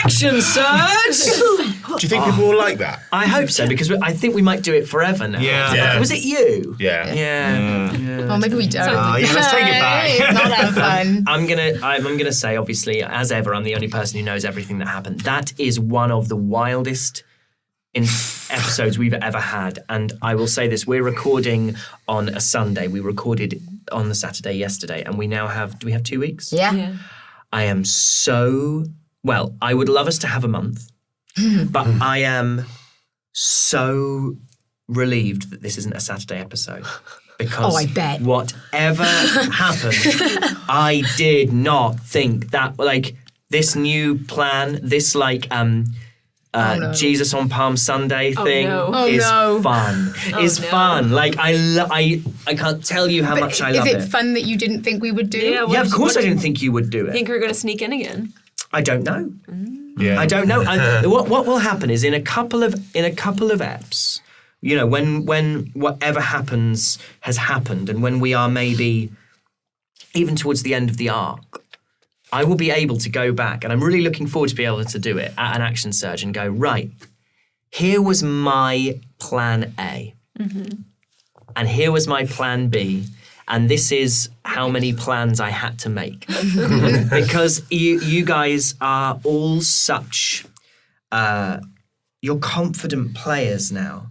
Action surge! Do you think people will like that? I hope so, because I think we might do it forever now. Yeah. Was it you? Yeah. Oh, maybe we don't. Let's take it back. It's not that fun. I'm gonna say, obviously, as ever, I'm the only person who knows everything that happened. That is one of the wildest episodes we've ever had, and I will say this: we're recording on a Sunday. We recorded on the Saturday yesterday, and we now have. Do we have 2 weeks? Yeah. I am so well. I would love us to have a month, but I am so relieved that this isn't a Saturday episode. Because I bet. whatever happened, I did not think that, like, this new plan, this, like, Jesus on Palm Sunday thing is fun. Fun. Like, I can't tell you how much I love it. Is it fun that you didn't think we would do? Yeah, of course I didn't think you would do it. Think we're going to sneak in again? I don't know. Yeah. I don't know. What will happen is in a couple of eps, you know, when whatever happens has happened, and when we are maybe even towards the end of the arc, I will be able to go back, and I'm really looking forward to be able to do it at an action surge and go, right, here was my plan A, and here was my plan B, and this is how many plans I had to make. Because you guys are all such, you're confident players now.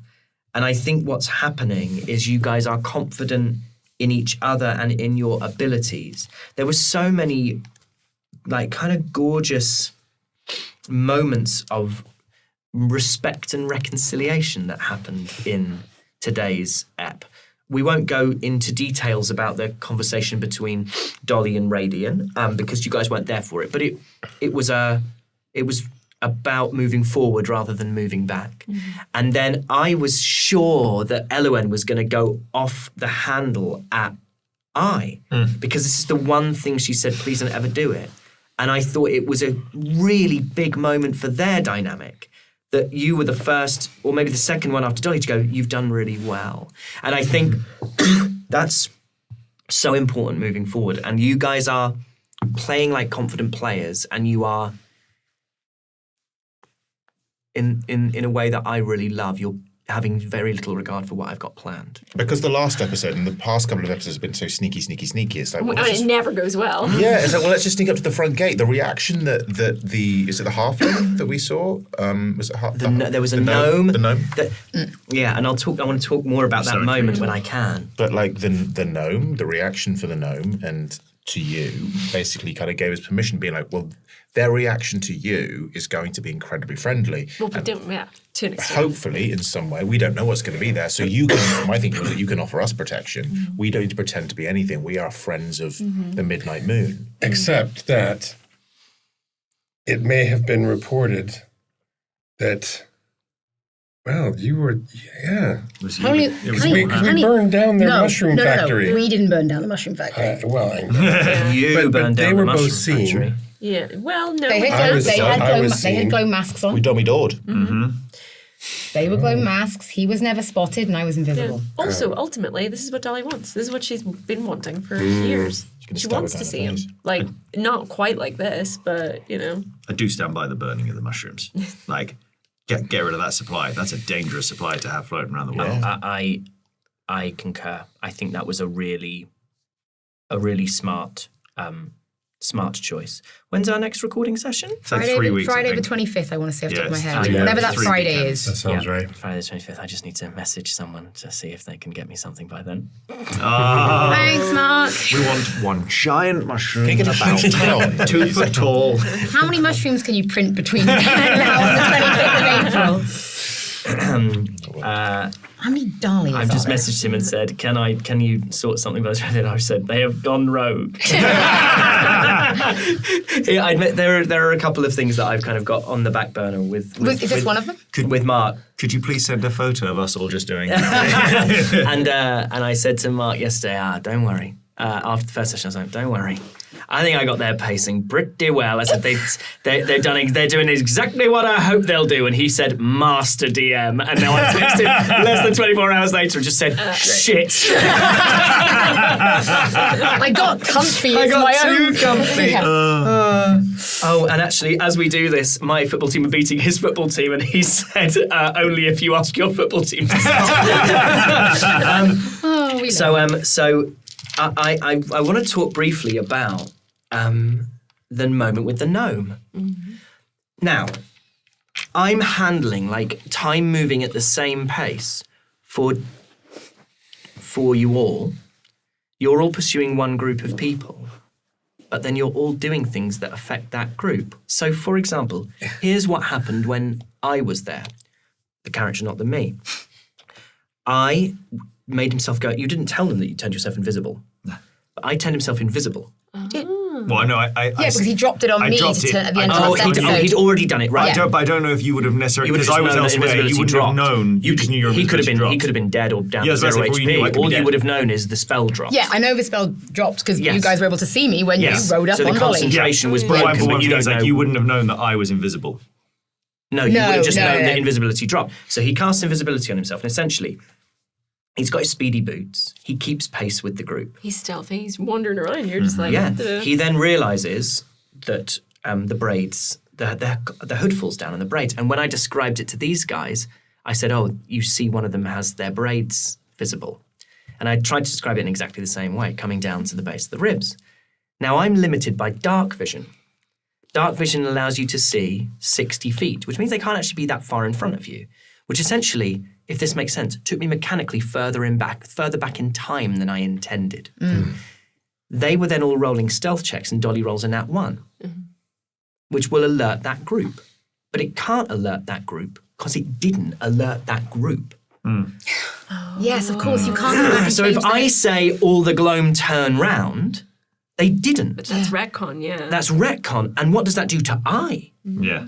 And I think what's happening is you guys are confident in each other and in your abilities. There were so many, like, kind of gorgeous moments of respect and reconciliation that happened in today's ep. We won't go into details about the conversation between Dolly and Radian because you guys weren't there for it. But it was about moving forward rather than moving back. And then I was sure that Elowen was going to go off the handle at I, because this is the one thing she said, please don't ever do it. And I thought it was a really big moment for their dynamic, that you were the first, or maybe the second one after Dolly, to go, you've done really well. And I think that's so important moving forward. And you guys are playing like confident players, and you are in a way that I really love. You're having very little regard for what I've got planned. Because the last episode and the past couple of episodes have been so sneaky. It's like, well, it never goes well. Yeah, it's like, well, let's just sneak up to the front gate. The reaction that the is it the halfling that we saw? Was it there was a gnome. The gnome. Yeah, and I want to talk more about that moment when I can. But like the gnome, the reaction for the gnome and to you basically kind of gave us permission, being like, well, their reaction to you is going to be incredibly friendly. Well, we don't, to an extent. Hopefully, in some way, we don't know what's going to be there. So you can, my thinking was that you can offer us protection. We don't need to pretend to be anything. We are friends of the Midnight Moon. Except that it may have been reported that, well, you were, We burned down their mushroom factory. No, we didn't burn down the mushroom factory. You burned down the mushroom factory. Yeah, well, no. They had glow masks on. We doored. They were glow masks. He was never spotted, and I was invisible. Yeah. Also, ultimately, this is what Dolly wants. This is what she's been wanting for years. She wants to see him. Like, not quite like this, but, you know. I do stand by the burning of the mushrooms. Like, get rid of that supply. That's a dangerous supply to have floating around the world. I concur. I think that was a really smart choice. When's our next recording session? It's like 3 weeks. Friday the 25th, I want to say off the top of my head. Yeah, Whatever that Friday weekends. is. That sounds right. Friday the 25th. I just need to message someone to see if they can get me something by then. Thanks, Mark. We want one giant mushroom Can you get about a 2 foot tall. How many mushrooms can you print between now and the 25th of April? How many dahlias I've just are there? messaged him and said, "Can you sort something by this Friday?" And I've said they have gone rogue. I admit there are a couple of things that I've kind of got on the back burner with Is this one of them? with Mark. Could you please send a photo of us all just doing And I said to Mark yesterday, don't worry, after the first session, I was like, don't worry. I think I got their pacing pretty well. I said, they're doing exactly what I hope they'll do. And he said, Master DM. And now I texted him less than 24 hours later and just said, shit. I got comfy. I got my too own. comfy. Yeah. Oh, and actually, as we do this, my football team are beating his football team, and he said, only if you ask your football team to stop. I want to talk briefly about the moment with the gnome. Mm-hmm. Now, I'm handling time moving at the same pace for you all. You're all pursuing one group of people, but then you're all doing things that affect that group. So, for example, here's what happened when I was there. The character, not the me. I made himself go. You didn't tell them that you turned yourself invisible. No. But I turned himself invisible. Well, I know. Because he dropped it on me to turn at the end of the episode. He'd already done it, right? Yeah. I don't know if you would have necessarily. Because I was elsewhere, you wouldn't have known. You just knew your invisibility dropped. He could have been dead or down to 0 HP. All you would have known is the spell dropped. Yeah, I know the spell dropped because you guys were able to see me when you rode up so on the Dolly. concentration was broken, but you don't know. You wouldn't have known that I was invisible. No, you would have just known that invisibility dropped. So he casts invisibility on himself, and essentially, he's got his speedy boots. He keeps pace with the group. He's stealthy. He's wandering around. You're just like... Yeah. He then realises that the braids, the hood falls down on the braids. And when I described it to these guys, I said, oh, you see one of them has their braids visible. And I tried to describe it in exactly the same way, coming down to the base of the ribs. Now, I'm limited by dark vision. Dark vision allows you to see 60 feet, which means they can't actually be that far in front of you, which essentially... if this makes sense, took me mechanically further back in time than I intended. Mm. They were then all rolling stealth checks, and Dolly rolls a nat 1, which will alert that group. But it can't alert that group because it didn't alert that group. Mm. Yes, of course, you can't. So if I say all the gloam turn round, they didn't. But that's retcon, yeah. That's retcon. And what does that do to I? Yeah.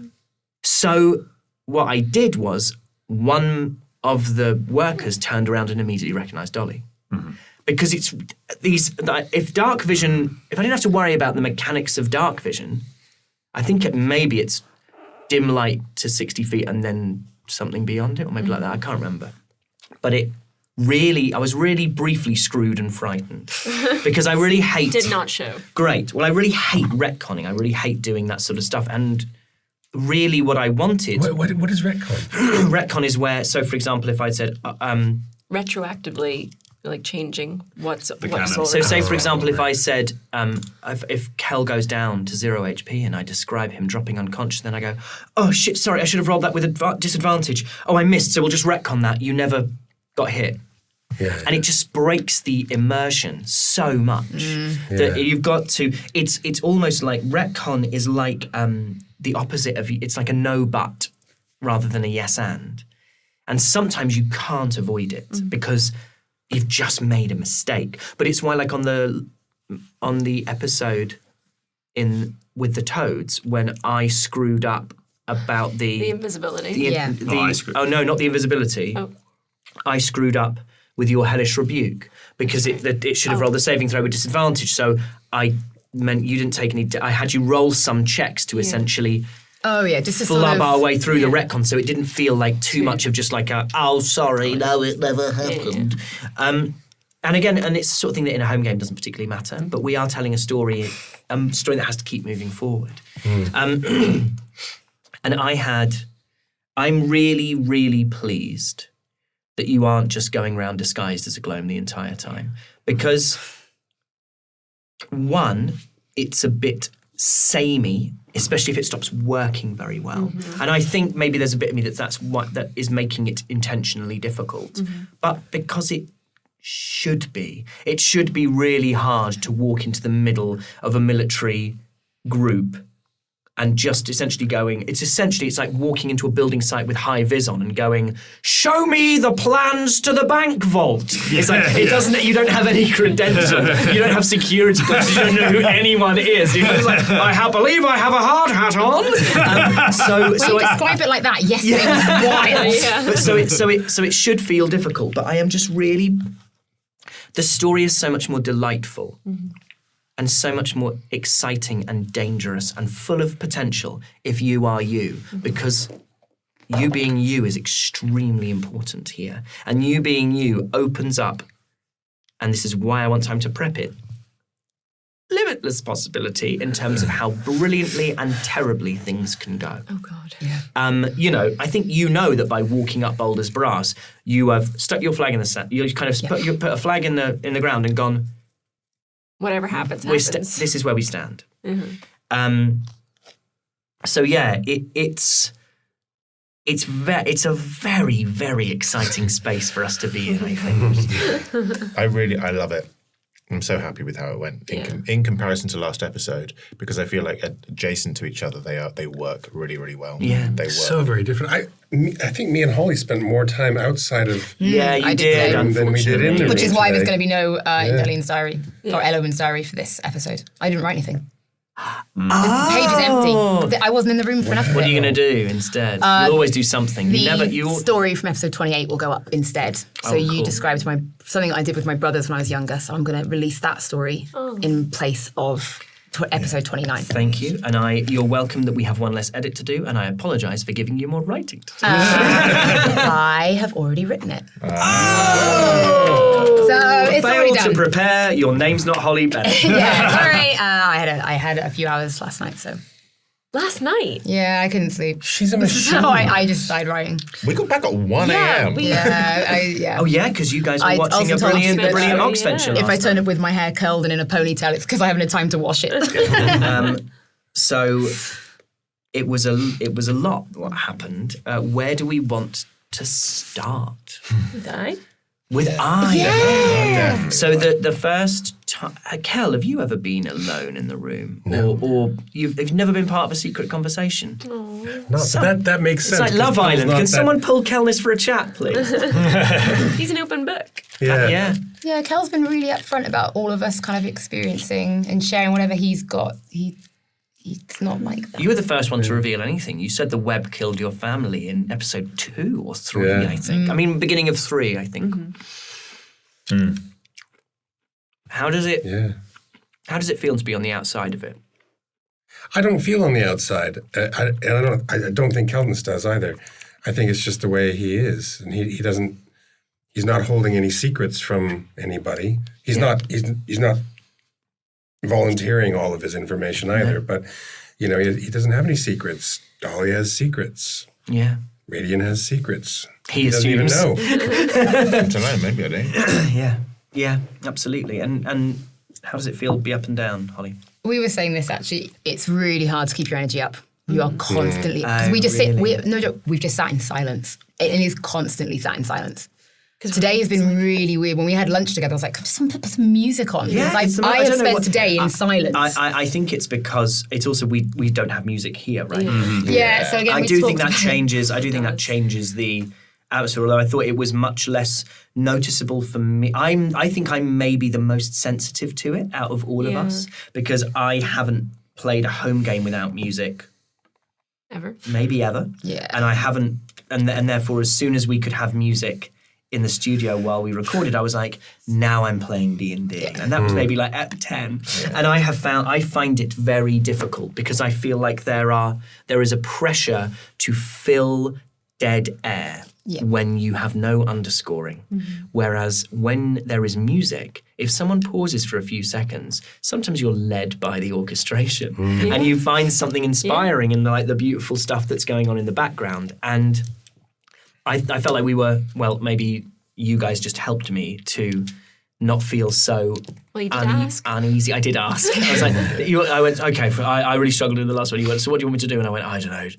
So what I did was one of the workers turned around and immediately recognised Dolly. Mm-hmm. Because it's these, if dark vision, if I didn't have to worry about the mechanics of dark vision, I think maybe it's dim light to 60 feet and then something beyond it, or maybe like that, I can't remember. But I was really briefly screwed and frightened because I really hate... Did not show. Great. Well, I really hate retconning. I really hate doing that sort of stuff. And really what I wanted... What is retcon? Retcon is where, so for example, if I said... retroactively, changing what's canon. So say, for example, if I said, if Kel goes down to 0 HP and I describe him dropping unconscious, then I go, oh shit, sorry, I should have rolled that with disadvantage. Oh, I missed, so we'll just retcon that. You never got hit. Yeah. And it just breaks the immersion so much that you've got to... It's almost like retcon is like the opposite of... It's like a no but rather than a yes and. And sometimes you can't avoid it because you've just made a mistake. But it's why, like on the episode with the toads, when I screwed up about the invisibility. No, not the invisibility. Oh. I screwed up with your hellish rebuke because it should have rolled the saving throw with disadvantage. So I meant you didn't take any. I had you roll some checks to essentially. Oh yeah, just to flub our way through the retcon, so it didn't feel like too much of just like sorry, no, it never happened. And again, and it's the sort of thing that in a home game doesn't particularly matter, but we are telling a story that has to keep moving forward. And I'm really, really pleased that you aren't just going around disguised as a gnome the entire time, because one, it's a bit samey, especially if it stops working very well. Mm-hmm. And I think maybe there's a bit of me that is making it intentionally difficult. Mm-hmm. But because it should be really hard to walk into the middle of a military group and just essentially it's like walking into a building site with high vis on and going, show me the plans to the bank vault. It's like, you don't have any credentials. You don't have security clearance. You don't know who anyone is. It's like, I believe I have a hard hat on. Describe it like that. Yes, it's wild. But so it should feel difficult, but I am just really... the story is so much more delightful and so much more exciting and dangerous and full of potential if you are you, because you being you is extremely important here. And you being you opens up, and this is why I want time to prep it, limitless possibility in terms of how brilliantly and terribly things can go. Oh, God. Yeah. I think you know that by walking up Boulder's Brass, you have stuck your flag in the sand. You kind of put a flag in the ground and gone, Whatever happens, happens. this is where we stand. So yeah, it's a very, very exciting space for us to be in, I think. I love it. I'm so happy with how it went in comparison to last episode, because I feel like adjacent to each other, they work really, really well. Yeah. They work. So very different. I think me and Holly spent more time outside of Yeah, you I did, did than we did in the Which is room why there's today. going to be no Eileen's diary or Elowen's diary for this episode. I didn't write anything. The page is empty. I wasn't in the room for enough of What are it. you going to do instead? You'll always do something. The story from episode 28 will go up instead. So you cool. described something I did with my brothers when I was younger. So I'm going to release that story in place of episode 29. Thank you. And you're welcome that we have one less edit to do, and I apologise for giving you more writing to do. I have already written it. So it's already Fail done. to prepare, your name's not Holly Bennett. Yeah, sorry. I had a few hours last night, so Last night. yeah, I couldn't sleep. She's a machine. So I just started writing. We got back at 1 Yeah, a.m. we- Yeah. Oh yeah, because you guys were I watching a also told you brilliant that, Oxventure If I last turn up with my hair curled and in a ponytail, it's because I haven't had time to wash it. So it was a lot what happened. Where do we want to start? Die? With I. Definitely. So the first time, Kel, have you ever been alone in the room, or you've never been part of a secret conversation? No, that makes It's sense. like Love 'cause Bill's Island. not Can that- someone pull Kelness for a chat, please? He's an open book. Yeah. Yeah. Yeah, Kel's been really upfront about all of us kind of experiencing and sharing whatever he's got. He's not like that. You were the first one to reveal anything. You said the web killed your family in episode 2 or 3, Yeah. I think. I mean, beginning of 3, I think. How does it? Yeah. How does it feel to be on the outside of it? I don't feel on the outside, I don't think Kelton's does either. I think it's just the way he is, and he doesn't. He's not holding any secrets from anybody. He's not volunteering all of his information either. But he doesn't have any secrets. Dolly has secrets. Yeah. Radiant has secrets. He doesn't even assumes. know. I don't know, maybe I do. Yeah, absolutely. And how does it feel to be up and down, Holly? We were saying this actually. It's really hard to keep your energy up. You are constantly. Oh, We just really? no joke. We've just sat in silence. It is constantly sat in silence. Today has been really weird. When we had lunch together, I was like, put some music on. Yeah, Because it's I don't have know spent what- today in silence. I think it's because it's also we don't have music here, right? yeah, so again, I we do think talked that about- changes. I do think that changes the atmosphere. Although I thought it was much less noticeable for me. I think I'm maybe the most sensitive to it out of all of us because I haven't played a home game without music, Ever. maybe ever. Yeah. And I haven't, and therefore, as soon as we could have music in the studio while we recorded, I was like, now I'm playing D&D. And that was maybe like at 10. And I find it very difficult because I feel like there is a pressure to fill dead air when you have no underscoring. Whereas when there is music, if someone pauses for a few seconds, sometimes you're led by the orchestration and you find something inspiring in the beautiful stuff that's going on in the background. And I felt like we were, well, maybe you guys just helped me to not feel so Well, you did ask. uneasy. I did ask. I was like, I went, okay, I really struggled in the last one. You went, so what do you want me to do? And I went, I don't know.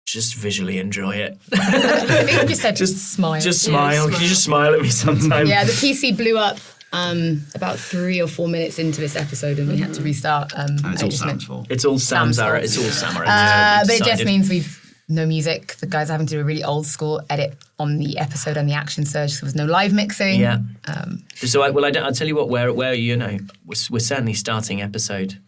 Just visually enjoy it. I think we just said smile. Just smile. smile. Can you just smile at me sometime? Yeah, the PC blew up about 3 or 4 minutes into this episode, and we had to restart. And it's I all just Sam's meant- fault. It's all Sam's Sam's error. fault. It's all Sam's error. But it just means we've no music. The guys are having to do a really old school edit on the episode and the action surge. So there was no live mixing. Yeah. So I'll tell you what. Where we're certainly starting episode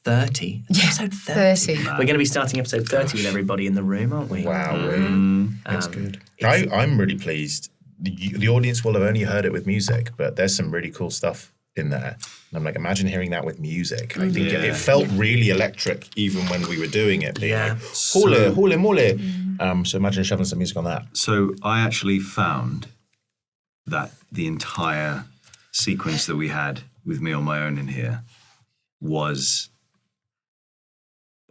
30. Episode 30. 30. We're going to be starting episode 30 with everybody in the room, aren't we? Wow, that's good. I'm really pleased the audience will have only heard it with music, but there's some really cool stuff in there. And I'm like, imagine hearing that with music. I think it felt really electric even when we were doing it. Being like, hole, mole. So imagine shoving some music on that. So I actually found that the entire sequence that we had with me on my own in here was,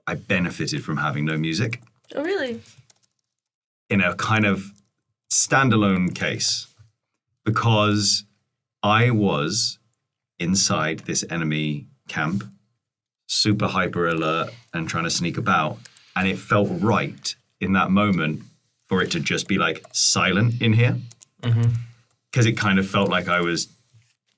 I benefited from having no music. Oh, really? In a kind of standalone case, because I was inside this enemy camp, super hyper alert and trying to sneak about, and it felt right in that moment for it to just be like silent in here, because it kind of felt like I was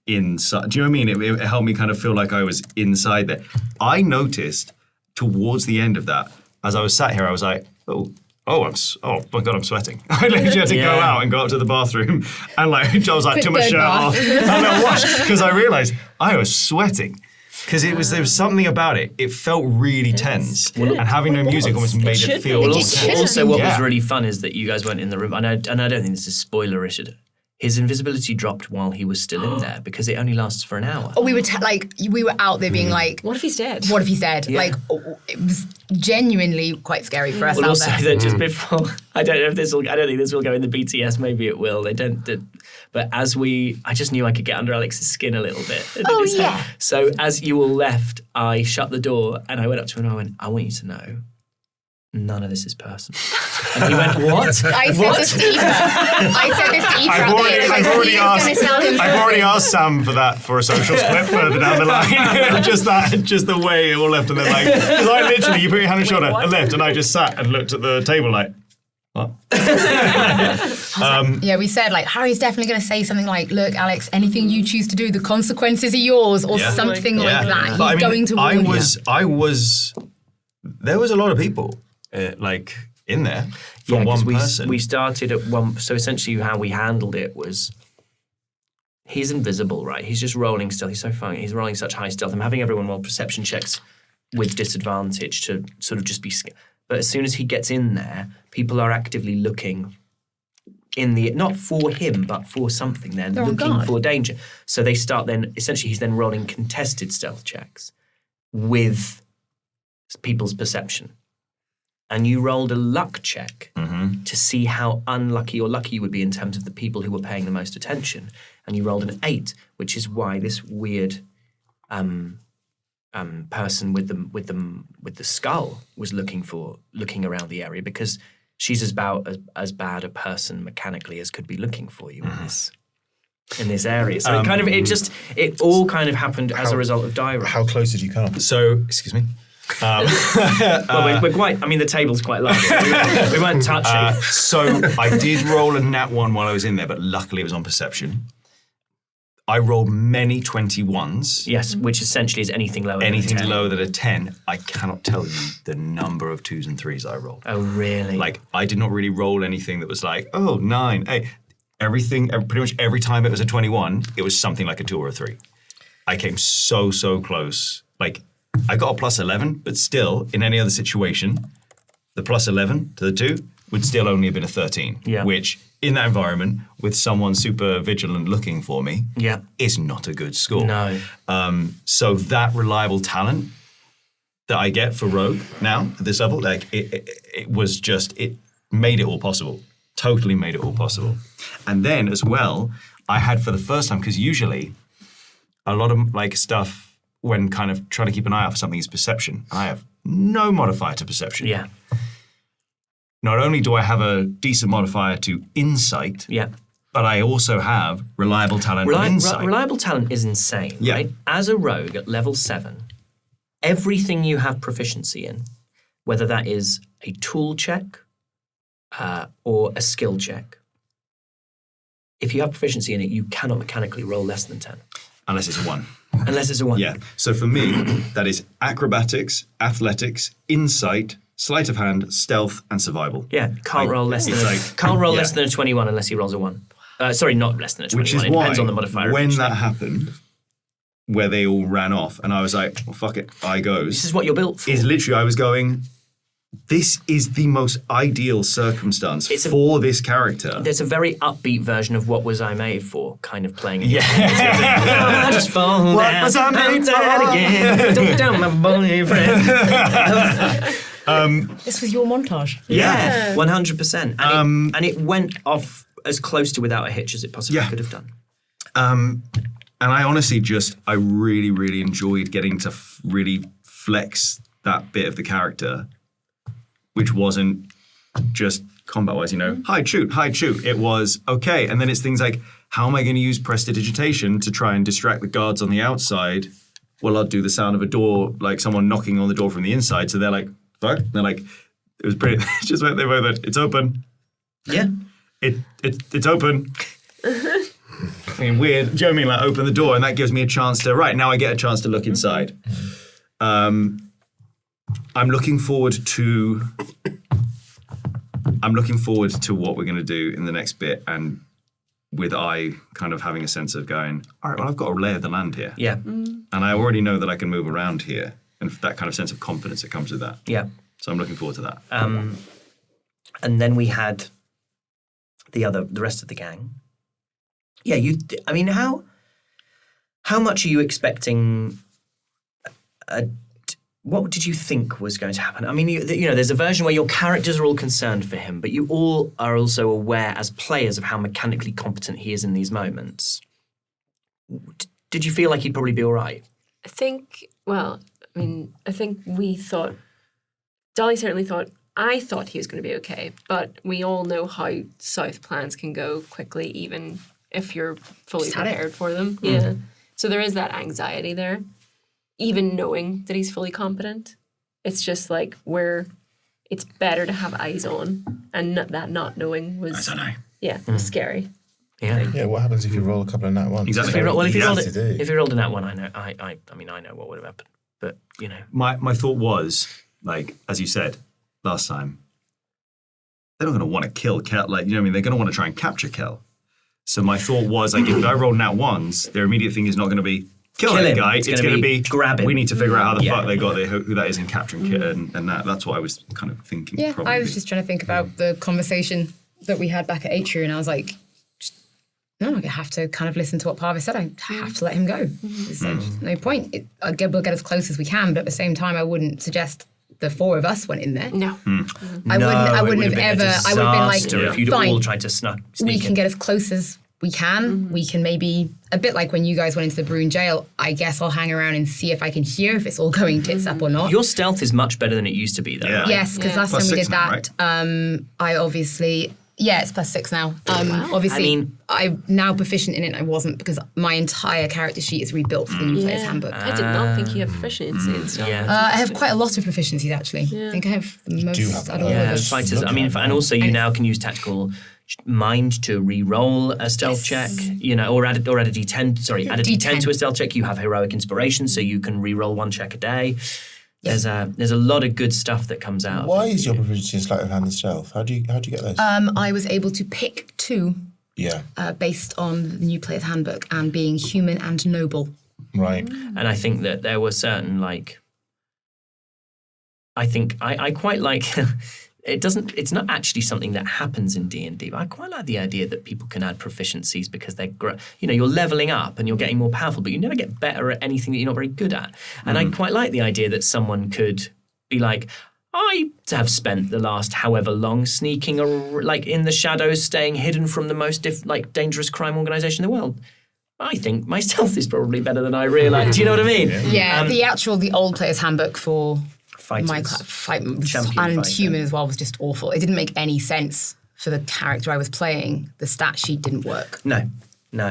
inside. Do you know what I mean? It helped me kind of feel like I was inside there. I noticed towards the end of that, as I was sat here, I was like, oh my God, I'm sweating. I literally had to go out and go up to the bathroom and like, I was like, took my shirt off and I washed, because I realized I was sweating. Because there was something about it. It felt really tense. And having no music almost made it feel... Well, also what was really fun is that you guys weren't in the room, and I don't think this is spoilerish. His invisibility dropped while he was still in there because it only lasts for an hour. Oh, we were out there being like, what if he's dead? What if he's dead? Yeah. Like, it was genuinely quite scary for us Well, out also there. that just before, I don't think this will go in the BTS. Maybe it will. They don't. But I just knew I could get under Alex's skin a little bit. Oh, yeah. So as you all left, I shut the door and I went up to him and I went, I want you to know, none of this is personal. And he went, what? I said this to Eva. I've already asked Sam for that for a socials clip further down the line. just the way it all left, and then like, because I literally, you put your hand on your shoulder and left, and I just sat and looked at the table like, what? Yeah, we said like, Harry's definitely going to say something like, look, Alex, anything you choose to do, the consequences are yours, or something like that. But He's going to warn you. There was a lot of people like in there for one person. We started at one. So essentially, how we handled it was, he's invisible, right? He's just rolling stealth. He's so funny. He's rolling such high stealth. I'm having everyone roll perception checks with disadvantage to sort of just be. But as soon as he gets in there, people are actively looking in the, not for him, but for something. They're looking for danger. So they start then. Essentially, he's then rolling contested stealth checks with people's perception. And you rolled a luck check to see how unlucky or lucky you would be in terms of the people who were paying the most attention. And you rolled an 8, which is why this weird person with the skull was looking around the area, because she's as bad a person mechanically as could be looking for you in this area. So it all kind of happened as a result of die roll. How close did you come? So, excuse me. Well, we're quite. I mean, the table's quite large. We weren't touching. So I did roll a nat 1 while I was in there, but luckily it was on perception. I rolled many 21s. Yes, which essentially is anything lower. Anything than a 10. lower than a 10. I cannot tell you the number of 2s and 3s I rolled. Oh, really? Like, I did not really roll anything that was like, 9, 8. Everything, pretty much every time it was a 21, it was something like a 2 or a 3. I came so close. Like, I got a plus 11, but still, in any other situation, the plus 11 to the 2 would still only have been a 13. Yeah. Which, in that environment, with someone super vigilant looking for me, is not a good score. No. So that reliable talent that I get for Rogue now, at this level, like, it was just, it made it all possible. Totally made it all possible. And then, as well, I had for the first time, because usually, a lot of, like, stuff, when kind of trying to keep an eye out for something is perception. I have no modifier to perception. Yeah. Not only do I have a decent modifier to insight, but I also have reliable talent and insight. Reliable talent is insane, right? As a rogue at level 7, everything you have proficiency in, whether that is a tool check or a skill check, if you have proficiency in it, you cannot mechanically roll less than 10. Unless it's a 1. Unless it's a 1. Yeah. So for me, that is acrobatics, athletics, insight, sleight of hand, stealth, and survival. Yeah, can't roll less than a 21 unless he rolls a 1. Sorry, not less than a 21. Which is it why, depends on the modifier. when that happened, where they all ran off, and I was like, well, fuck it, I goes. This is what you're built for. Is literally, I was going, this is the most ideal circumstance for this character. There's a very upbeat version of What Was I Made For, kind of playing it. Yeah. I just fall down. What was I made for? Again. Don't down my boyfriend. This was your montage. Yeah, 100%. And it went off as close to without a hitch as it possibly could have done. And I honestly I really, really enjoyed getting to really flex that bit of the character, which wasn't just combat-wise, hide, shoot. It was, okay. And then it's things like, how am I going to use prestidigitation to try and distract the guards on the outside? Well, I'll do the sound of a door, like someone knocking on the door from the inside. So they're like, fuck. They're like, it was pretty, just went, they both went, it's open. Yeah. It's open. I mean, weird. Do you know what I mean? Like, open the door, and that gives me a chance to. Right now, I get a chance to look inside. I'm looking forward to. What we're going to do in the next bit, and with I kind of having a sense of going, all right, well, I've got a lay of the land here. Yeah. And I already know that I can move around here, and that kind of sense of confidence that comes with that. Yeah. So I'm looking forward to that. And then we had the rest of the gang. Yeah, I mean, how much are you expecting? What did you think was going to happen? I mean, there's a version where your characters are all concerned for him, but you all are also aware as players of how mechanically competent he is in these moments. Did you feel like he'd probably be all right? I think we thought, Dolly certainly thought, I thought he was going to be okay, but we all know how south plans can go quickly, even if you're fully prepared for them. Mm. Yeah. So there is that anxiety there, even knowing that he's fully competent. It's just like it's better to have eyes on, and that not knowing was, was scary. Yeah. Yeah. What happens if you roll a couple of nat ones? Exactly. If you rolled a nat one, I know. I know what would have happened. But my thought was, like, as you said last time, they're not going to want to kill Kel. Like, you know what I mean? They're going to want to try and capture Kel. So my thought was, like, if I roll nat ones, their immediate thing is not going to be kill that guy. It's going to be grab him. We need to figure out how the fuck they got there, who that is, and capturing Kit, and that's what I was kind of thinking. Yeah, probably. I was just trying to think about the conversation that we had back at Atria, and I was like, no, I have to kind of listen to what Parvis said. I have to let him go. There's no point. We'll get as close as we can, but at the same time, I wouldn't suggest the four of us went in there. No. I wouldn't have ever. I would have been like, if you'd fine, all tried to sneak we can get as close as we can. We can maybe, a bit like when you guys went into the Bruin jail, I guess I'll hang around and see if I can hear if it's all going tits up or not. Your stealth is much better than it used to be, though. Yeah. Right? Yes, because last time we did that, right? I obviously... Yeah, it's +6 now. Obviously, I'm now proficient in it. I wasn't, because my entire character sheet is rebuilt for the new player's handbook. I did not think you had proficiency in stuff. I have quite a lot of proficiencies, actually. I think I have the most out of all of us. Fighters. I mean, and also you now can use tactical mind to re-roll a stealth check, or add a d10. Sorry, add a d10 to a stealth check. You have heroic inspiration, so you can re-roll one check a day. There's a lot of good stuff that comes out. Why is your proficiency in sleight of hand and stealth? How do you get those? I was able to pick 2. Yeah. Based on the new player's handbook and being human and noble. Right. And I think that there were certain I quite like. It's not actually something that happens in D&D, but I quite like the idea that people can add proficiencies because you're leveling up and you're getting more powerful, but you never get better at anything that you're not very good at. And I quite like the idea that someone could be like, I have spent the last however long sneaking in the shadows, staying hidden from the most dangerous crime organization in the world. I think my stealth is probably better than I realised. Do you know what I mean? Yeah, the old player's handbook for fighters. My fight and human as well was just awful. It didn't make any sense for the character I was playing. The stat sheet didn't work. No.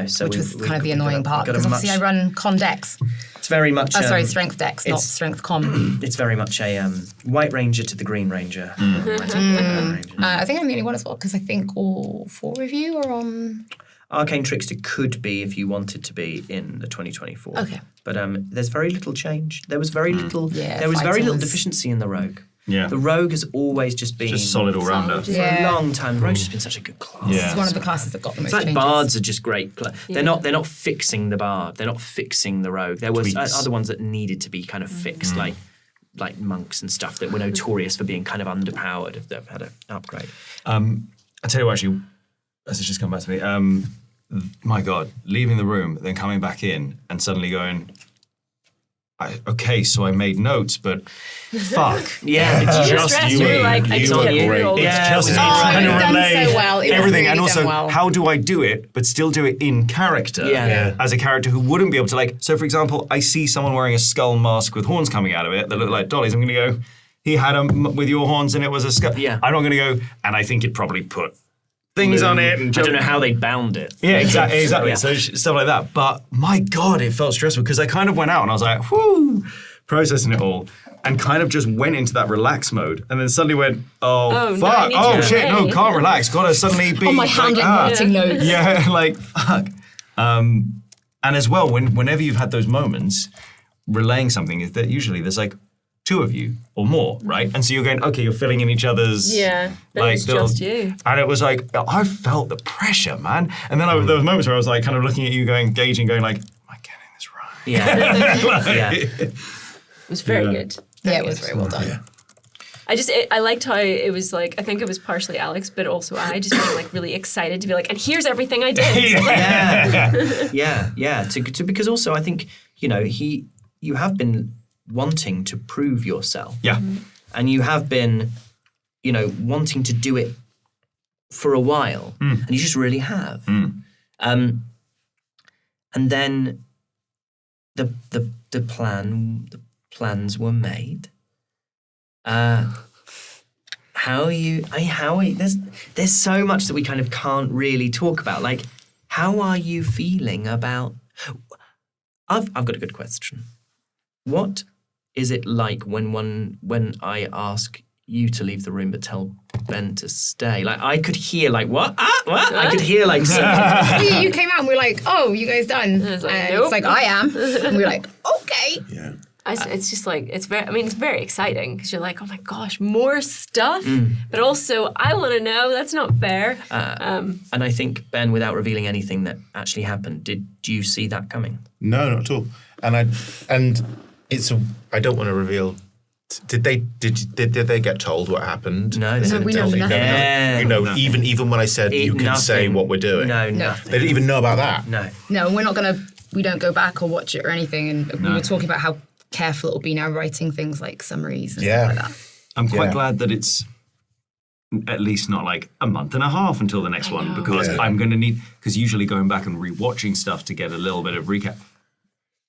So which was kind of the annoying part, because obviously I run con dex. It's very much... strength dex, not strength con. It's very much a white ranger to the green ranger. I think I'm the only one as well, because I think all 4 of you are on... Arcane Trickster could be, if you wanted to be, in the 2024. Okay. But there's very little change. There was very little. Yeah, there was very little deficiency in the rogue. Yeah. The rogue has always just been just solid all rounder for a long time. The rogue's just been such a good class. Yeah. It's one of the classes that got the most changes. Bards are just great. They're not fixing the bard. They're not fixing the rogue. There was other ones that needed to be kind of fixed, like like monks and stuff that were notorious for being kind of underpowered if they've had an upgrade. I'll tell you what, actually, as it's just come back to me, my God, leaving the room, then coming back in and suddenly going, okay, so I made notes, but fuck. Yeah. It's You were just stressed, you. you were like, I You just were kept great. doing all It's this. just Yeah, trying to it was done relay so well. It was everything. really And also, done well. how do I do it, but still do it in character? Yeah. As a character who wouldn't be able to, like, so for example, I see someone wearing a skull mask with horns coming out of it that look like Dolly's. I'm going to go, he had them with your horns and it was a skull. Yeah. I'm not going to go, and I think it probably put things on it. And I don't know how they bound it. yeah, exactly. Yeah. So stuff like that. But my God, it felt stressful because I kind of went out and I was like, whoo, processing it all, and kind of just went into that relax mode, and then suddenly went, Oh, no, I fuck, need to oh shit, no, relay. can't relax, gotta suddenly be On my hand, like writing notes. yeah, like fuck. And as well, whenever you've had those moments, relaying something is that usually there's like two of you or more, right? And so you're going, okay, you're filling in each other's Yeah, then like it's little- just you. And it was like, I felt the pressure, man. And then there was moments where I was like kind of looking at you, going, gauging, going like, am I getting this right? Yeah. Yeah. It was very good. Yeah, it was very well done. I liked how it was like, I think it was partially Alex, but also I just being like really excited to be like, and here's everything I did. Yeah. To because also I think, you have been wanting to prove yourself. Yeah. And you have been, wanting to do it for a while. And you just really have. And then the plans were made. There's so much that we kind of can't really talk about. Like, how are you feeling about? I've got a good question. What is it like when I ask you to leave the room but tell Ben to stay? Like, I could hear like what? What? I could hear like. You came out and we were like, oh, you guys done? I was like, and nope. it's like, I am. And we were like, okay. Yeah. It's just like, it's very exciting because you're like, oh my gosh, more stuff. But also, I want to know, that's not fair. And I think, Ben, without revealing anything that actually happened, did you see that coming? No, not at all. And I don't want to reveal. Did they get told what happened? No, they didn't we tell know me. nothing. Yeah. Even when I said you can say Nothing. what we're doing. No, No. nothing. They didn't even know about that. No. No, and we don't go back or watch it or anything. And we were talking about how careful it'll be now writing things like summaries and Yeah. stuff like that. I'm quite Yeah. glad that it's at least not like a month and a half until the next one, because Yeah. I'm going to need, because usually going back and rewatching stuff to get a little bit of recap.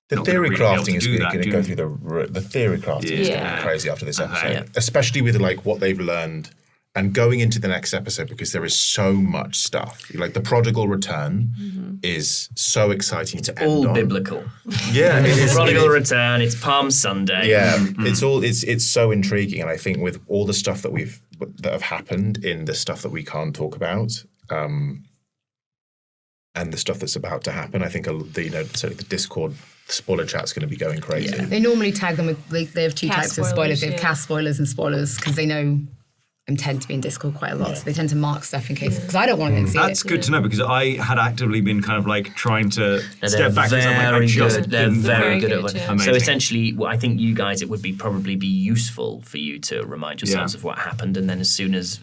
The Not theory gonna really be able crafting to is do really that, going to do go you? through the theory crafting is going to Yeah. be crazy after this episode, Yeah. especially with like what they've learned and going into the next episode, because there is so much stuff. Like the prodigal return is so exciting to end All on. biblical. Yeah, it is. Prodigal it is. return. It's Palm Sunday. Yeah, it's so intriguing, and I think with all the stuff that have happened in the stuff that we can't talk about, and the stuff that's about to happen, I think the Discord spoiler chat's going to be going crazy. Yeah. They normally tag them with, they have two Cast types of spoilers. spoilers, They have yeah. cast spoilers and spoilers because they know I tend to be in Discord quite a lot. So they tend to mark stuff in case, because I don't want to see That's it. good to know, because I had actively been kind of like trying to They're step back. 'cause I'm like, I very just good. They're didn't- very Very good good, at yeah. it. So Amazing. essentially, I think you guys, it would probably be useful for you to remind yourselves Yeah. of what happened, and then as soon as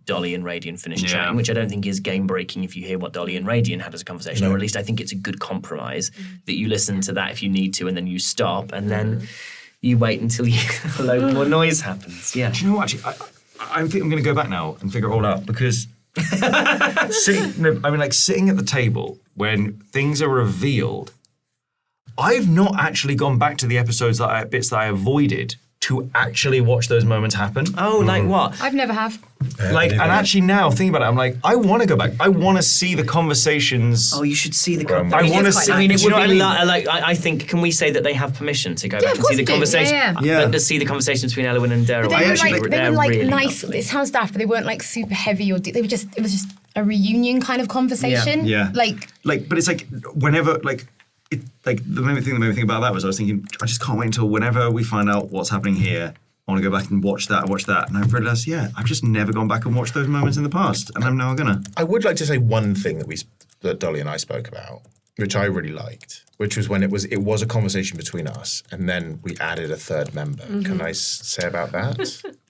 Dolly and Radian finish Yeah. chatting, which I don't think is game breaking if you hear what Dolly and Radian had as a conversation, or at least I think it's a good compromise that you listen to that if you need to, and then you stop, and then you wait until a load more noise happens. Yeah. Do you know what, actually, I think I'm going to go back now and figure it all out, because sitting at the table when things are revealed, I've not actually gone back to the episodes bits that I avoided to actually watch those moments happen. Oh, like what? I've never have. And actually now thinking about it, I'm like, I want to go back. I want to see the conversations. Oh, you should see the. I want to quite see. I mean, it do you would know be what I mean? like I think. Can we say that they have permission to go back of and see course the they do. conversation? Yeah, yeah. But to see the conversation between Elwyn and Daryl. But they I weren't actually like, think they they're were like really nice. lovely. It sounds daft, but they weren't like super heavy or it was just a reunion kind of conversation. Yeah. Like But it's like whenever the main thing about that was I was thinking, I just can't wait until whenever we find out what's happening here. I want to go back and watch that, and I've realised, I've just never gone back and watched those moments in the past, and I'm now gonna. I would like to say one thing that Dolly and I spoke about, which I really liked, which was when it was a conversation between us, and then we added a third member. Can I say about that?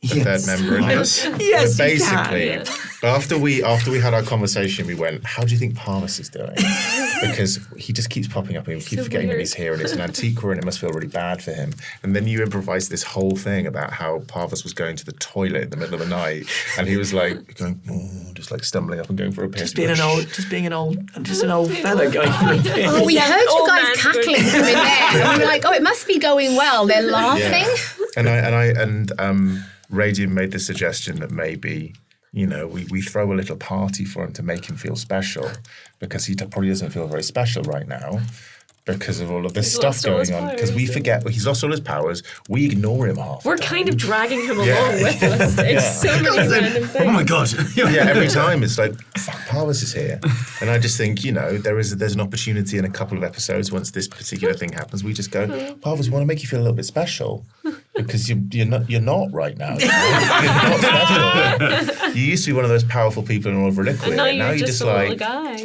Third member in this? Yes, So you basically, can. after we had our conversation, we went, how do you think Parvis is doing? Because he just keeps popping up and we keep forgetting that he's here, and it's an Antiqua, and it must feel really bad for him. And then you improvised this whole thing about how Parvis was going to the toilet in the middle of the night, and he was like going, just like stumbling up and going for a piss. Just being an old fella going for a piss. Oh, we heard you Old guys man cackling from in there. And we were like, oh, it must be going well. They're laughing. Yeah. And Radiant made the suggestion that maybe, we throw a little party for him to make him feel special, because he probably doesn't feel very special right now because of all of this stuff going on. Because we forget he's lost all his powers. We ignore him half. We're kind of dragging him along with us. It's so many random things. Oh my God. Every time it's like, fuck, Parvis is here. And I just think, there's an opportunity in a couple of episodes once this particular thing happens, we just go, Parvis, we want to make you feel a little bit special. Because you're not right now. You're not special. You used to be one of those powerful people in all of Reliquia. And now you're you're just a like, little guy.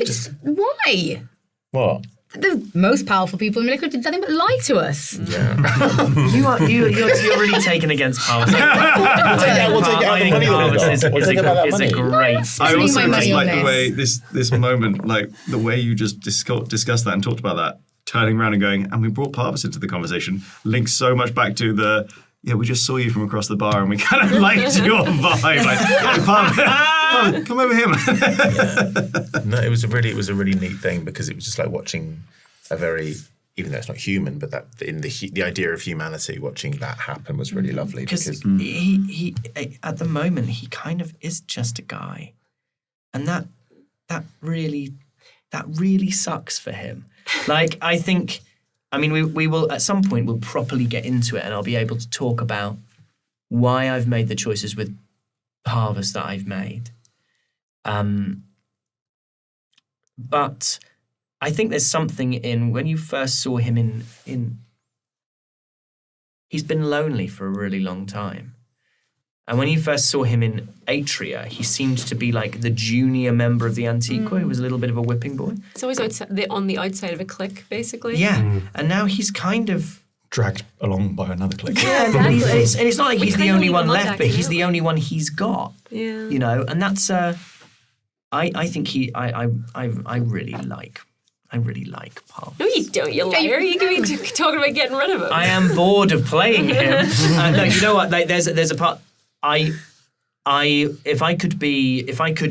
Why? what? The most powerful people in Liquid did nothing but lie to us. You're really taken against Parvis. We'll take it out I think the money Parvis that is we've got. We'll take about that a money. great. I Spending also my just money on like the this. way this moment, like the way you just discussed that and talked about that, turning around and going, and we brought Parvis into the conversation, links so much back to the, we just saw you from across the bar and we kind of liked your vibe. Like, hey, Parvis, come over here, man. No, it was a really neat thing, because it was just like watching a very, even though it's not human, but that in the idea of humanity, watching that happen was really lovely. Because he at the moment he kind of is just a guy, and that really sucks for him. Like, I think, we will at some point we'll properly get into it, and I'll be able to talk about why I've made the choices with Parvis that I've made. But I think there's something in when you first saw him in he's been lonely for a really long time. And when you first saw him in Atria, he seemed to be like the junior member of the Antiqua, who was a little bit of a whipping boy. It's always on the outside of a clique, basically. Yeah, and now he's kind of dragged along by another clique. Yeah, and it's not like he's the kind of only leave one him left, but untaxed, he's the only one he's got. Yeah. And that's I think I really like Parvis. No, you don't, you liar. You could be talking about getting rid of him. I am bored of playing him. No, you know what? Like, there's a part. If I could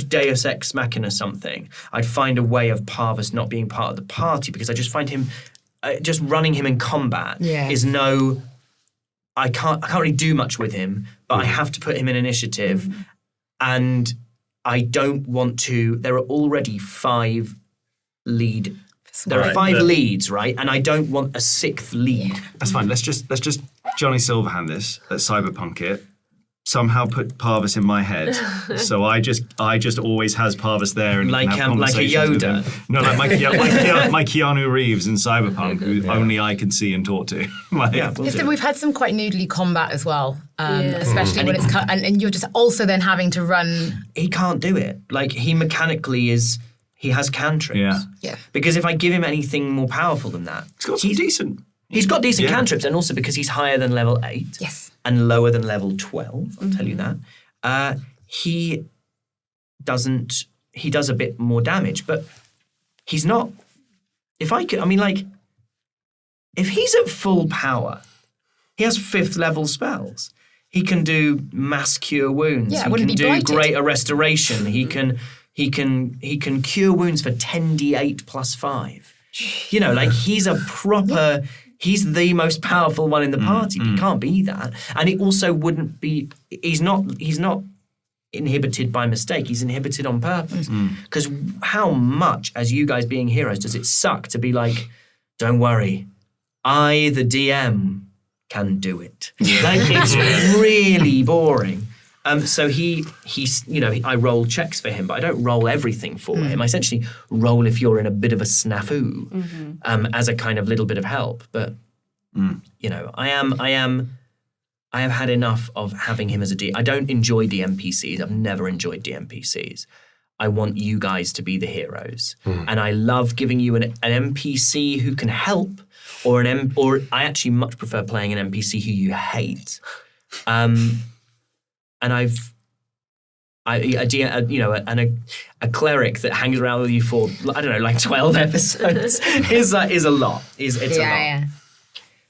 Deus Ex Machina something, I'd find a way of Parvis not being part of the party, because I just find him, just running him in combat is no. I can't really do much with him, but I have to put him in initiative, and I don't want to. There are already 5 lead. There are 5 leads, right? And I don't want a 6th lead. That's fine. Let's just Johnny Silverhand this. Let's cyberpunk it. Somehow put Parvis in my head, so I just always has Parvis there, and like can have a conversations with Yoda. him. No, like my Keanu Reeves in Cyberpunk, who only I can see and talk to. We've had some quite noodly combat as well, especially when it's and you're just also then having to run. He can't do it. Like, he mechanically is. He has cantrips. Yeah. Because if I give him anything more powerful than that, He's got decent cantrips, and also because he's higher than level 8 and lower than level 12, I'll tell you that, he does a bit more damage, but he's not, if he's at full power, he has 5th level spells. He can do mass cure wounds. Yeah, he can do blighted. greater restoration. He can cure wounds for 10d8 plus 5. He's a proper. He's the most powerful one in the party. He can't be that, and it also wouldn't be. He's not inhibited by mistake. He's inhibited on purpose. Because how much, as you guys being heroes, does it suck to be like, don't worry, I, the DM, can do it. Like, it's really boring. So I roll checks for him, but I don't roll everything for him. I essentially roll if you're in a bit of a snafu, as a kind of little bit of help. But I have had enough of having him as a D. I don't enjoy DMPCs. I've never enjoyed DMPCs. I want you guys to be the heroes. And I love giving you an NPC who can help, or I actually much prefer playing an NPC who you hate. And a cleric that hangs around with you for, I don't know, like 12 episodes is a lot. It's a lot. Yeah.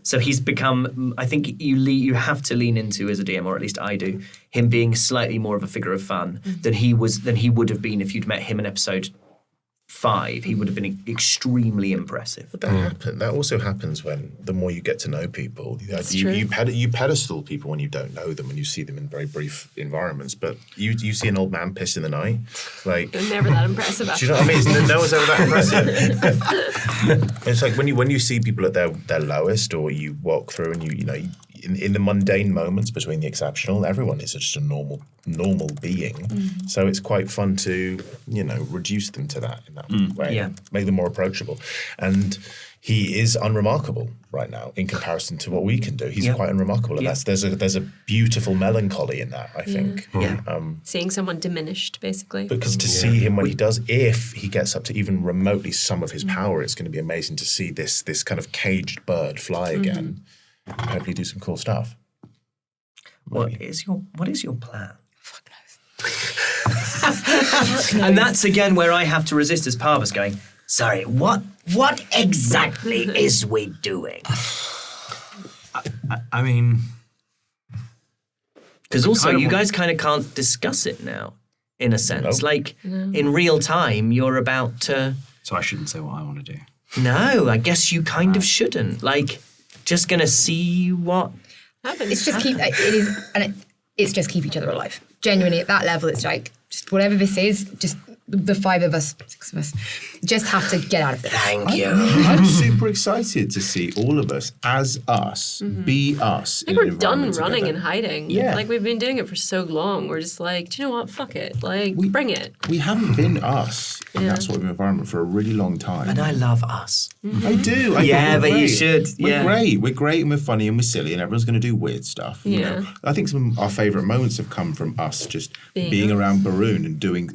So he's become, I think you have to lean into, as a DM, or at least I do, him being slightly more of a figure of fun than he would have been if you'd met him in episode 5. He would have been extremely impressive. But that also happens when the more you get to know people. true. You pedestal people when you don't know them and you see them in very brief environments. But you see an old man piss in the night, like They're never that impressive. do you know what I mean? No one's ever that impressive. It's like when you see people at their lowest, or you walk through and you know in the mundane moments between the exceptional, everyone is just a normal being. So it's quite fun to reduce them to that in that way, make them more approachable. And he is unremarkable right now in comparison to what we can do. He's quite unremarkable, and there's a beautiful melancholy in that, I think. Seeing someone diminished, basically. Because to see him when he does, if he gets up to even remotely some of his power, it's going to be amazing to see this kind of caged bird fly again. And hopefully do some cool stuff. What is your plan? Fuck knows. And that's again where I have to resist as Parvis going, sorry, what exactly is we doing? I mean, because also you guys kind of can't discuss it now, in a sense. Like in real time, you're about to. So I shouldn't say what I want to do. No, I guess you kind of shouldn't. Like, just gonna see what happens. It's just it's just keep each other alive. Genuinely, at that level, it's like just whatever this is, just the 5 of us, 6 of us, just have to get out of this. Thank you. I'm super excited to see all of us as us, be us. I think we're done running and hiding. Yeah. Like, we've been doing it for so long. We're just like, do you know what? Fuck it. Like, bring it. We haven't been us in that sort of environment for a really long time. And I love us. I do. I think we're but you great. should. We're great. We're great and we're funny and we're silly and everyone's going to do weird stuff. You know? I think some of our favourite moments have come from us just being around Baroon and doing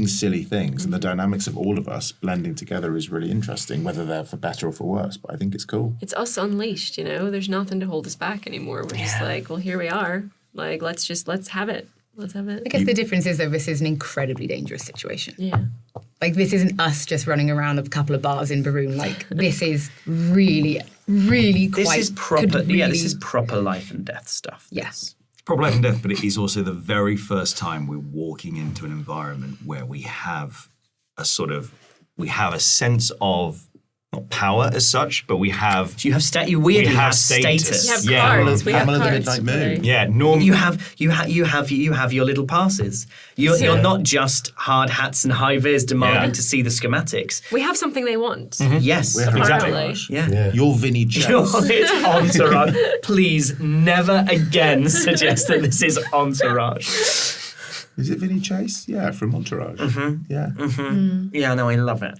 silly things, and the dynamics of all of us blending together is really interesting, whether they're for better or for worse, but I think it's cool. It's us unleashed, there's nothing to hold us back anymore. We're just like, well, here we are. Like, let's have it. Let's have it. I guess the difference is, though, this is an incredibly dangerous situation. Yeah. Like, this isn't us just running around a couple of bars in Baroon. Like, this is really, really This is proper. This is proper life and death stuff. Yes. Proper life and death, but it is also the very first time we're walking into an environment where we have a sense of not power as such, but we have. So you have you weirdly have status. You have cards. We have Pamela the cards. Midnight Moon. Yeah, normally You have your little passes. You're not just hard hats and high vis demanding to see the schematics. We have something they want. Yes, Apparently. Yeah. You're Vinny Chase. It's Entourage. Please never again suggest that this is Entourage. Is it Vinny Chase? Yeah, from Entourage. Yeah. Yeah, no, I love it.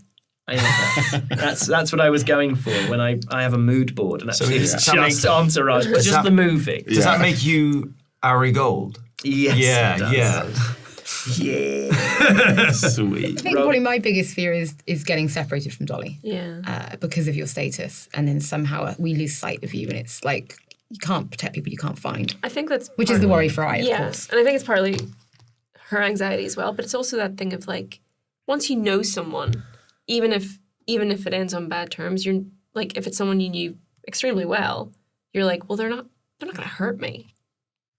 That's what I was going for when I have a mood board, and actually it's just Entourage, but just the movie. Does that make you Ari Gold? Yes. Yeah. Sweet. I think probably my biggest fear is getting separated from Dolly. Yeah. Because of your status, and then somehow we lose sight of you, and it's like you can't protect people you can't find. I think that's which is the worry for I, of yeah. course. And I think it's partly her anxiety as well, but it's also that thing of like, once you know someone, even if it ends on bad terms, you're like, if it's someone you knew extremely well, you're like, well, they're not going to hurt me,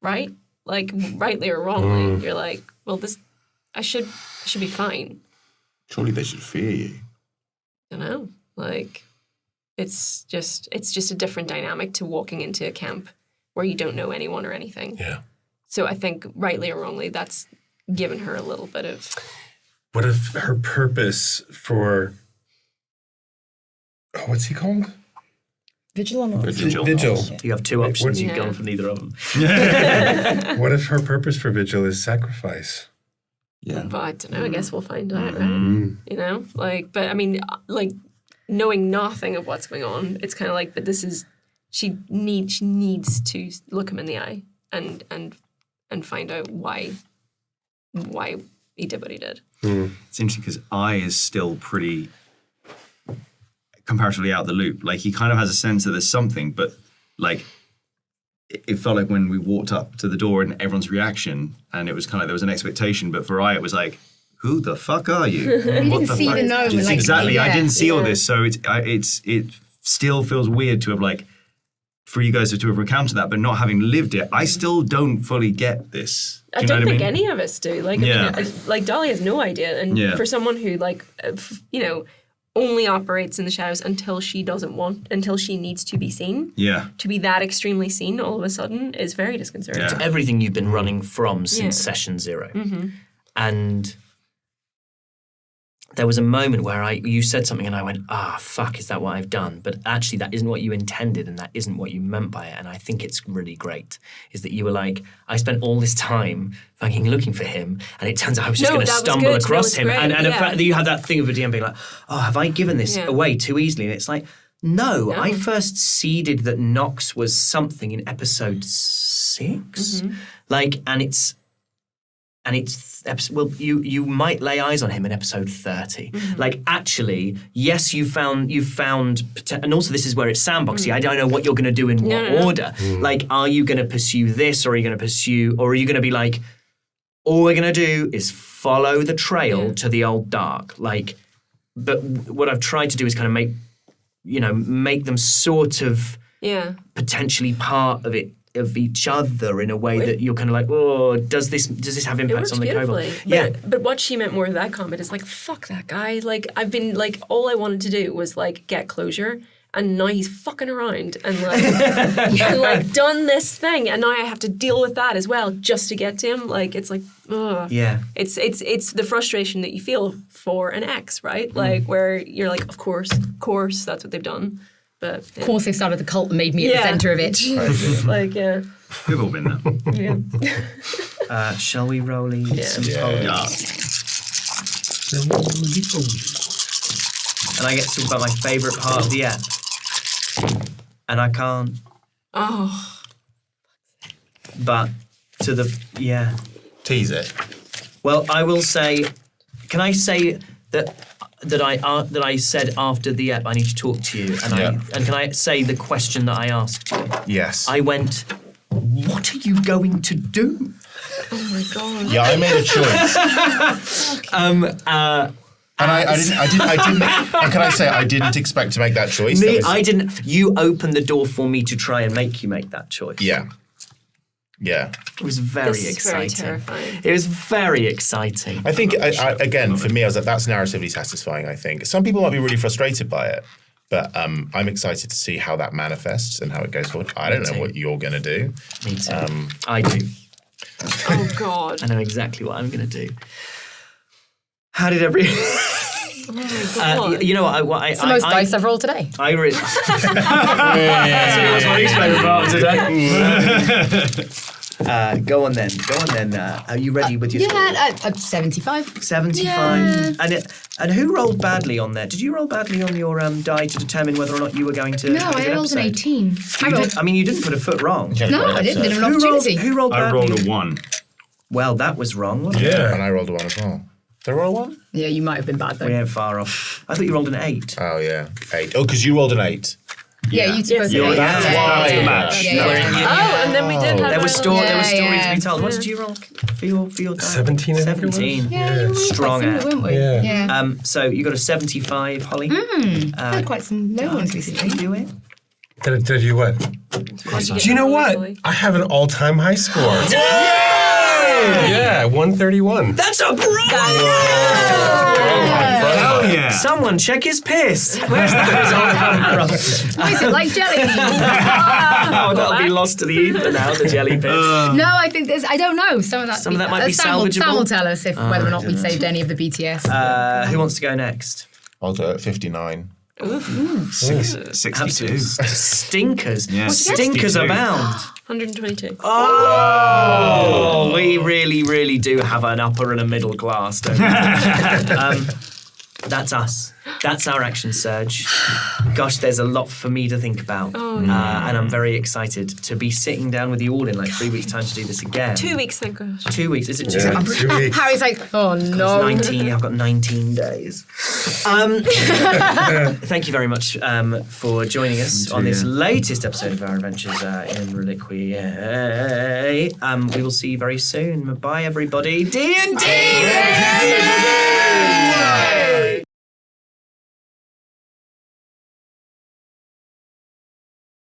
right? Like, rightly or wrongly, you're like, well, I should be fine. Surely they should fear you. I don't know, like, it's just a different dynamic to walking into a camp where you don't know anyone or anything. Yeah. So I think, rightly or wrongly, that's given her a little bit of. What if her purpose for what's he called? Vigil or not? Vigil. You have 2 options. You've Yeah. gone for neither of them. What if her purpose for Vigil is sacrifice? Yeah. But I don't know. I guess we'll find out, right? But I mean, like, knowing nothing of what's going on, it's kind of like, but this is she needs to look him in the eye and find out why he did what he did. It's interesting because I is still pretty comparatively out the loop. Like he kind of has a sense that there's something, but like it felt like when we walked up to the door and everyone's reaction, and it was kind of there was an expectation, but for I it was like, who the fuck are you? You didn't see the gnome. Like, Exactly. I didn't see all Yeah. this, so it still feels weird to have like for you guys to have recounted that, but not having lived it. I still don't fully get this. I Do you know don't what think I mean? any of us do. Like, Yeah. I mean, like Dolly has no idea, and Yeah. for someone who like, only operates in the shadows until she needs to be seen. Yeah. To be that extremely seen all of a sudden is very disconcerting. Yeah. Everything you've been running from since Yeah. session 0. And there was a moment where you said something and I went, fuck, is that what I've done? But actually that isn't what you intended and that isn't what you meant by it. And I think it's really great, is that you were like, I spent all this time fucking looking for him and it turns out I was just No, going to that was stumble good. across That him. was And great, the yeah. fact that you have that thing of a DM being like, have I given this Yeah. away too easily? And it's like, no, I first seeded that Nox was something in episode 6. Like, and it's well, you might lay eyes on him in episode 30. Like, actually, yes, you found, and also this is where it's sandboxy. I don't know what you're going to do in what order. Like, are you going to pursue this, or are you going to be like, all we're going to do is follow the trail to the old dark. Like, but what I've tried to do is kind of make them sort of potentially part of it. Of each other in a way that you're kind of like, does this have It impacts works on the beautifully. kobold? But what she meant more with that comment is like, fuck that guy. Like, I've been like, all I wanted to do was like get closure, and now he's fucking around and like, and, like done this thing, and now I have to deal with that as well just to get to him. Like, it's like, ugh. Yeah. It's the frustration that you feel for an ex, right? Like, where you're like, of course, that's what they've done. But Of course, they started the cult and made me at the centre of it. like, yeah. We've all been there. Yeah. Shall we roll some Yeah. And I get to talk about my favourite part of the app. And I can't. Oh. But Tease it. Well, I will say, can I say that I said after the app I need to talk to you, and can I say the question that I asked you? Yes. I went, what are you going to do? Oh my god. Yeah, I made a choice. And I didn't. And can I say I didn't expect to make that choice? I didn't. You opened the door for me to try and make you make that choice. Yeah. Yeah. It was very This is very exciting. terrifying. It was very exciting. I think, again, for me, I was like, that's narratively satisfying, I think. Some people might be really frustrated by it, but I'm excited to see how that manifests and how it goes forward. I don't know what you're going to do. Me too. I do. Oh god. I know exactly what I'm going to do. How did every... Oh my god. you know what? It's the most dice I've rolled today. I really... That's my favourite part of today. Go on then. Are you ready with your score? I'm 75. 75. Yeah. And who rolled badly on there? Did you roll badly on your die to determine whether or not you were going to? No, have a good I rolled an episode? 18. You didn't put a foot wrong. No, I didn't. Didn't have an Who rolled, opportunity. who rolled I badly? rolled a 1. Well, that was wrong, wasn't it? Yeah. And I rolled a 1 as well. Did I roll a 1? Yeah, you might have been bad though. We ain't far off. I thought you rolled an 8. Oh, yeah. 8. Oh, because you rolled an 8. Yeah, you supposed Yes, to. That's Yeah. why. That's the match. Yeah, yeah. Oh, and then we did have There was stories Yeah. to be told. What did you roll for your die? 17, I think it was. 17. Yeah, you were Strong quite app. similar, weren't we? Yeah. Yeah. So you got a 75, Holly. I've had quite some low ones Did recently. you do it? Did I do what? Do you know what? I have an all-time high score. Yeah, 131. That's a bro! Hell yeah. Someone check his piss. Where's that result come from? Why is it like jelly? Oh, that'll be lost to the ether now, the jelly piss. No, I think there's. I don't know. Some of that might be Sam will salvageable. tell us if whether or not we saved any of the BTS. Who wants to go next? I'll do it. 59. 62. Stinkers. Yeah. Stinkers 62. abound. 122. Oh, we really do have an upper and a middle class, don't we? That's us. That's our action surge. Gosh, there's a lot for me to think about. Oh, And I'm very excited to be sitting down with you all in like 3 weeks' time to do this again. 2 weeks, thank gosh. 2 weeks. Is it Yeah, 2 weeks. Harry's like, oh no. 19. I've got 19 days. Thank you very much for joining us on this latest episode of our adventures in Reliquia. We will see you very soon. Bye, everybody. D&D!